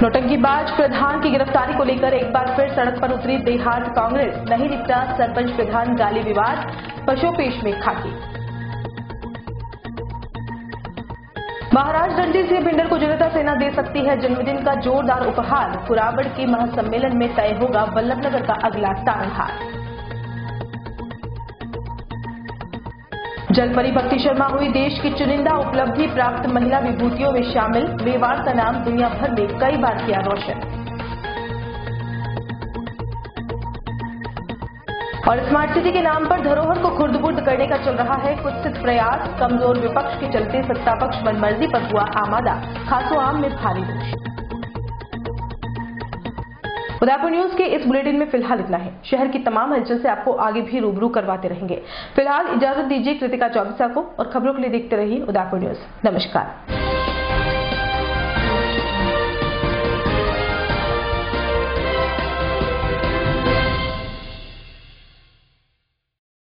नौटंकीबाज प्रधान की गिरफ्तारी को लेकर एक बार फिर सड़क पर उतरी देहात कांग्रेस। नहीं निपटा सरपंच प्रधान गाली विवाद, पशुपेश में खाकी। महाराज रणजीत सिंह बिंडर को जनता सेना दे सकती है जन्मदिन का जोरदार उपहार। कुराबड़ के महासम्मेलन में तय होगा वल्लभनगर का अगला तारणहार। जलपरी भक्ति शर्मा हुई देश की चुनिंदा उपलब्धि प्राप्त महिला विभूतियों में शामिल। मेवाड़ का नाम दुनिया भर में कई बार किया रोशन। और स्मार्ट सिटी के नाम पर धरोहर को खुर्द-बुर्द करने का चल रहा है कुत्सित प्रयास। कमजोर विपक्ष के चलते सत्ता पक्ष मनमर्जी पर हुआ आमादा। खासो आम में भारी रोष। उदयपुर न्यूज के इस बुलेटिन में फिलहाल इतना है। शहर की तमाम हलचल से आपको आगे भी रूबरू करवाते रहेंगे। फिलहाल इजाजत दीजिए कृतिका चौबीसा को और खबरों के लिए देखते रहिए उदयपुर न्यूज। नमस्कार।